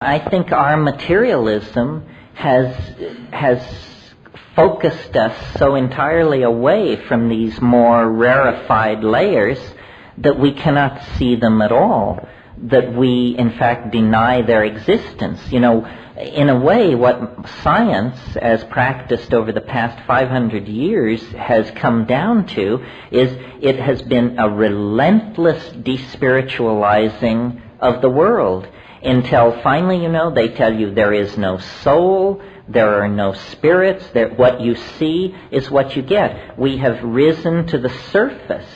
I think our materialism has focused us so entirely away from these more rarefied layers that we cannot see them at all, that we in fact deny their existence. You know, in a way, what science, as practiced over the past 500 years, has come down to is it has been a relentless despiritualizing of the world, until finally, you know, they tell you there is no soul, there are no spirits, that what you see is what you get. We have risen to the surface.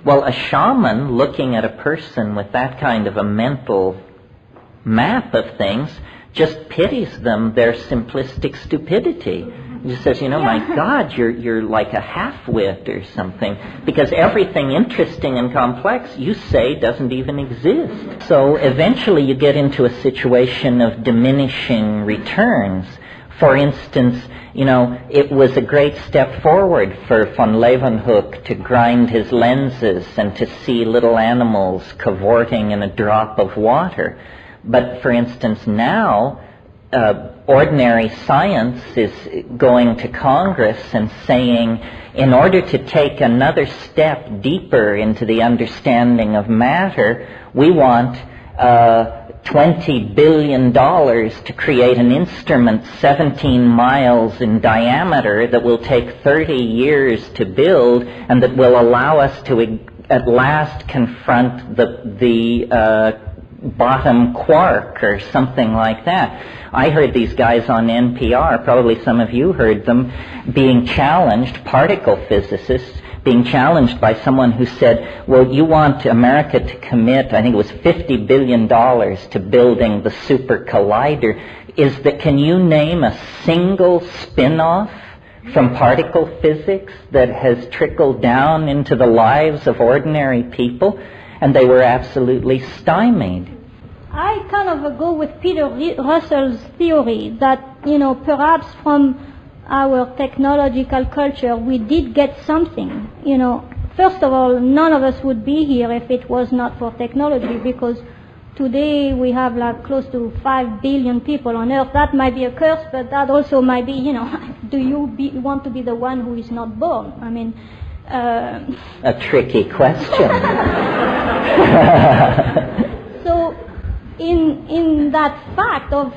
Well, a shaman looking at a person with that kind of a mental map of things just pities them, their simplistic stupidity. He says, you know, my God, you're like a half-wit or something, because everything interesting and complex you say doesn't even exist. So eventually you get into a situation of diminishing returns. For instance, you know, it was a great step forward for von Leeuwenhoek to grind his lenses and to see little animals cavorting in a drop of water. But for instance, now ordinary science is going to Congress and saying, in order to take another step deeper into the understanding of matter, we want $20 billion to create an instrument 17 miles in diameter that will take 30 years to build and that will allow us to at last confront the bottom quark or something like that. I heard these guys on NPR, probably some of you heard them, being challenged, particle physicists, being challenged by someone who said, well, you want America to commit, I think it was $50 billion to building the super collider. Can you name a single spin-off from particle physics that has trickled down into the lives of ordinary people? And they were absolutely stymied. I kind of go with Peter Russell's theory that, you know, perhaps from our technological culture we did get something. You know, first of all, none of us would be here if it was not for technology, because today we have like close to 5 billion people on Earth. That might be a curse, but that also might be, you know, do you want to be the one who is not born? I mean, a tricky question. So in that fact of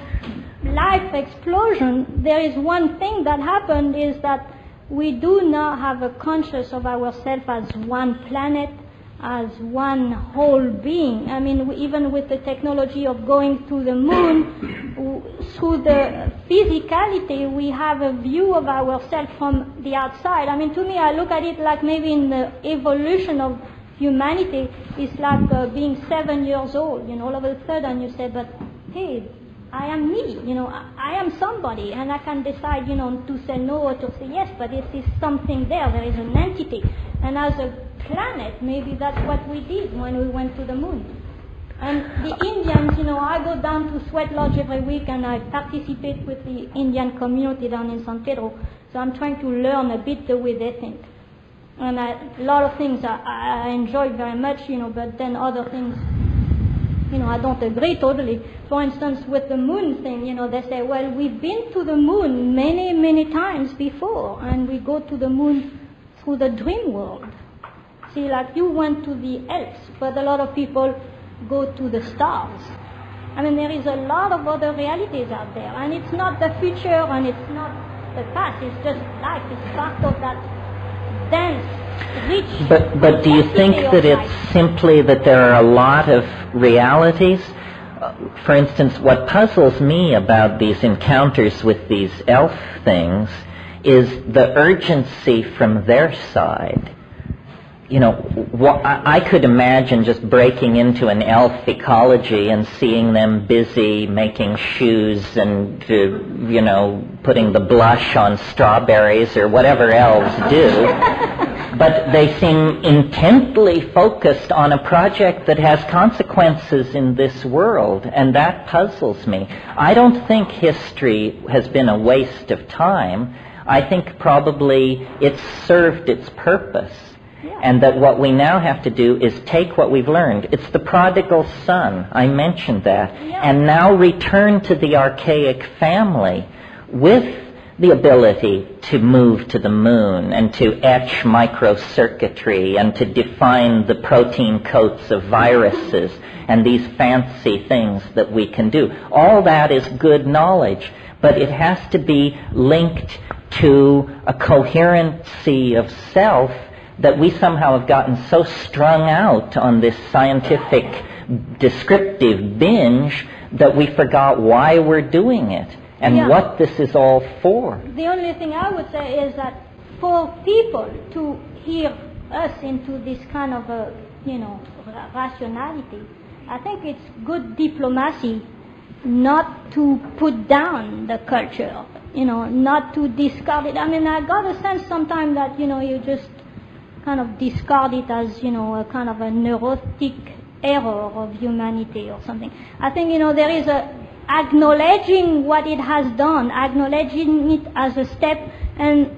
life explosion, there is one thing that happened, is that we do now have a conscious of ourselves as one planet, as one whole being. I mean, even with the technology of going to the moon, through the physicality, we have a view of ourselves from the outside. I mean, to me, I look at it like maybe in the evolution of humanity, it's like being 7 years old. You know, all of a sudden you say, but hey, I am me, you know, I am somebody, and I can decide, you know, to say no or to say yes, but it is something there is an entity. And as a planet, maybe that's what we did when we went to the moon. And the Indians, you know, I go down to Sweat Lodge every week and I participate with the Indian community down in San Pedro, so I'm trying to learn a bit the way they think. And a lot of things I enjoy very much, you know, but then other things, you know, I don't agree totally. For instance, with the moon thing, you know, they say, well, we've been to the moon many, many times before, and we go to the moon through the dream world. See, like you went to the Alps, but a lot of people go to the stars. I mean, there is a lot of other realities out there, and it's not the future and it's not the past, it's just life. It's part of that dense, rich. But do you think that it's simply that there are a lot of realities? For instance, what puzzles me about these encounters with these elf things is the urgency from their side. You know, I could imagine just breaking into an elf ecology and seeing them busy making shoes and, you know, putting the blush on strawberries or whatever elves do. But they seem intently focused on a project that has consequences in this world, and that puzzles me. I don't think history has been a waste of time. I think probably it's served its purpose. And that what we now have to do is take what we've learned. It's the prodigal son, I mentioned that, and now return to the archaic family with the ability to move to the moon and to etch microcircuitry and to define the protein coats of viruses and these fancy things that we can do. All that is good knowledge, but it has to be linked to a coherency of self that we somehow have gotten so strung out on this scientific descriptive binge that we forgot why we're doing it and what this is all for. The only thing I would say is that for people to hear us into this kind of a, rationality, I think it's good diplomacy not to put down the culture, not to discard it. I mean, I got a sense sometimes that, you just kind of discard it as, a kind of a neurotic error of humanity or something. I think, there is acknowledging what it has done, acknowledging it as a step, and,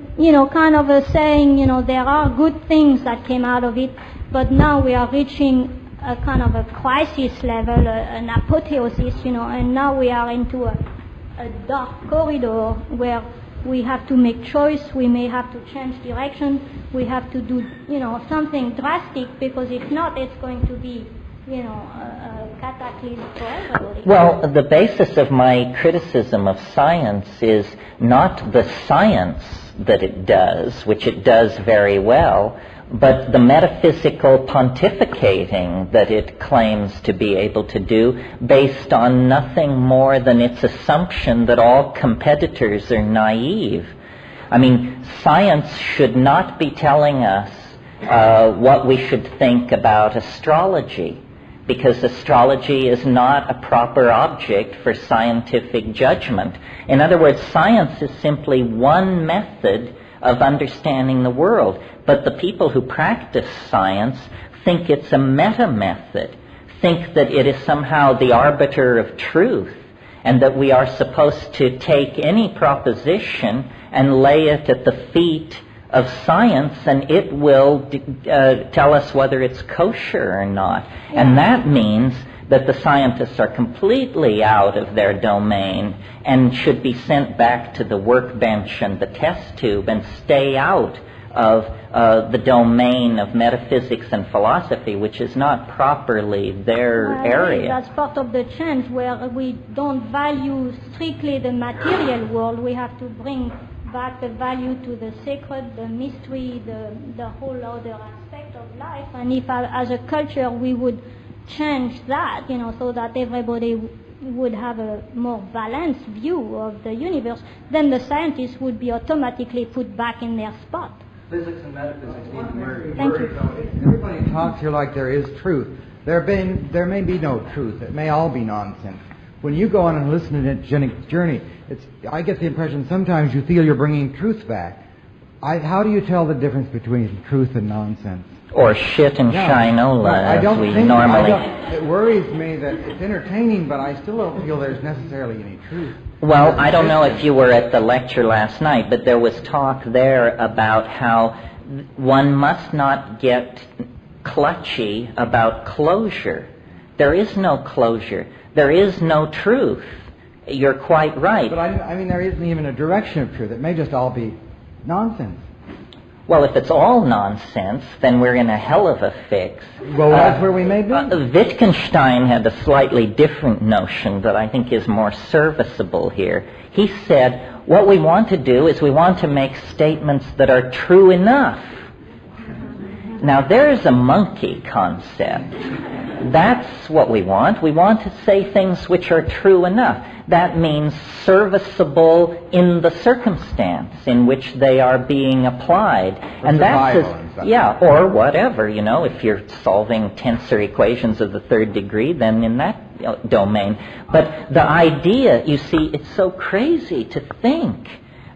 kind of saying, there are good things that came out of it, but now we are reaching a kind of a crisis level, an apotheosis, and now we are into a dark corridor where we have to make choice, we may have to change direction, we have to do, something drastic, because if not, it's going to be, a cataclysm for everybody. Well, the basis of my criticism of science is not the science that it does, which it does very well, but the metaphysical pontificating that it claims to be able to do based on nothing more than its assumption that all competitors are naive. I mean, science should not be telling us what we should think about astrology, because astrology is not a proper object for scientific judgment. In other words, science is simply one method of understanding the world. But the people who practice science think it's a meta-method, think that it is somehow the arbiter of truth, and that we are supposed to take any proposition and lay it at the feet of science, and it will tell us whether it's kosher or not. And that means that the scientists are completely out of their domain and should be sent back to the workbench and the test tube and stay out of the domain of metaphysics and philosophy, which is not properly their area. That's part of the change, where we don't value strictly the material world. We have to bring back the value to the sacred, the mystery, the whole other aspect of life. And if as a culture we would change that, so that everybody would have a more balanced view of the universe, then the scientists would be automatically put back in their spot. Physics and metaphysics need to merge. Thank you. Everybody talks here like there is truth. There may be no truth. It may all be nonsense. When you go on a hallucinogenic journey, I get the impression sometimes you feel you're bringing truth back. How do you tell the difference between truth and nonsense? Or shit and shinola, as we normally... It worries me that it's entertaining, but I still don't feel there's necessarily any truth. Well, I don't know if you were at the lecture last night, but there was talk there about how one must not get clutchy about closure. There is no closure. There is no truth. You're quite right. But I mean, there isn't even a direction of truth. It may just all be nonsense. Well, if it's all nonsense, then we're in a hell of a fix. Well, that's where we may be. Wittgenstein had a slightly different notion that I think is more serviceable here. He said, what we want to do is we want to make statements that are true enough. Now, there's a monkey concept. That's what we want. We want to say things which are true enough. That means serviceable in the circumstance in which they are being applied. And that's or whatever, if you're solving tensor equations of the third degree, then in that domain. But the idea, you see, it's so crazy to think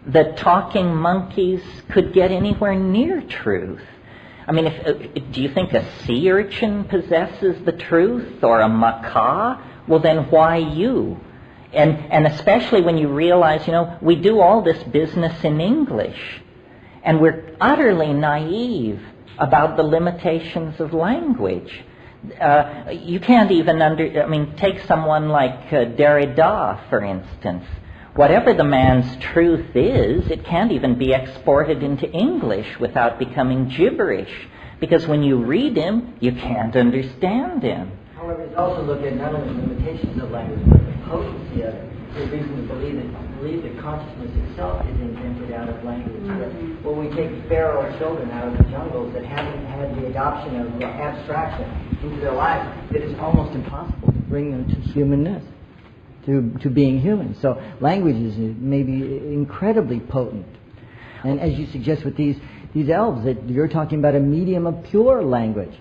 that talking monkeys could get anywhere near truth. I mean, do you think a sea urchin possesses the truth, or a macaw? Well, then why you? And especially when you realize, we do all this business in English. And we're utterly naive about the limitations of language. You can't even take someone like Derrida, for instance. Whatever the man's truth is, it can't even be exported into English without becoming gibberish. Because when you read him, you can't understand him. However, it's also look at not only the limitations of language, but the potency of it. There's reason to believe that consciousness itself is invented out of language. Mm-hmm. When we take feral children out of the jungles that haven't had the adoption of abstraction into their lives, it is almost impossible to bring them to humanness, to being human. So language is maybe incredibly potent. And as you suggest with these elves, that you're talking about a medium of pure language.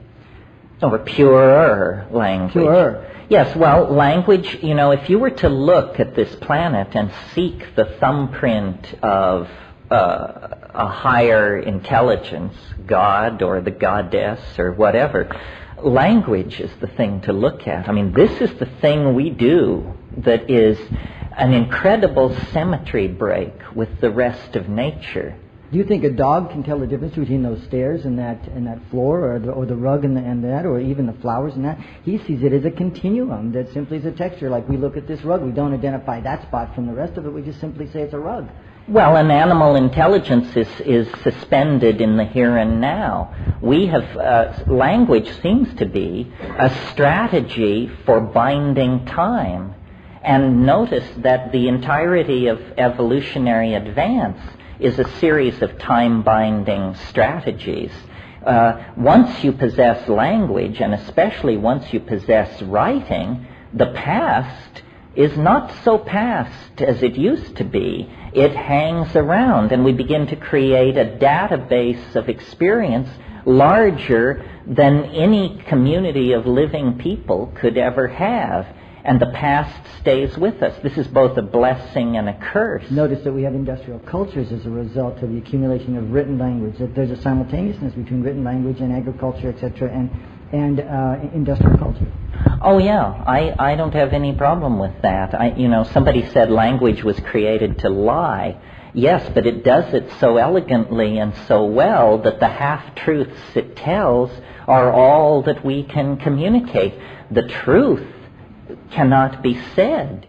Or purer language. Purer. Yes, well, language, if you were to look at this planet and seek the thumbprint of a higher intelligence, God or the goddess or whatever, language is the thing to look at. I mean, this is the thing we do that is an incredible symmetry break with the rest of nature. Do you think a dog can tell the difference between those stairs and that floor, or the rug and that, or even the flowers and that? He sees it as a continuum that simply is a texture. Like we look at this rug, we don't identify that spot from the rest of it. We just simply say it's a rug. Well, an animal intelligence is suspended in the here and now. We have language seems to be a strategy for binding time. And notice that the entirety of evolutionary advance is a series of time-binding strategies. Once you possess language, and especially once you possess writing, the past is not so past as it used to be. It hangs around, and we begin to create a database of experience larger than any community of living people could ever have. And the past stays with us. This is both a blessing and a curse. Notice that we have industrial cultures as a result of the accumulation of written language, that there's a simultaneousness between written language and agriculture, etc., and industrial culture. Oh, yeah. I don't have any problem with that. Somebody said language was created to lie. Yes, but it does it so elegantly and so well that the half-truths it tells are all that we can communicate. The truth cannot be said.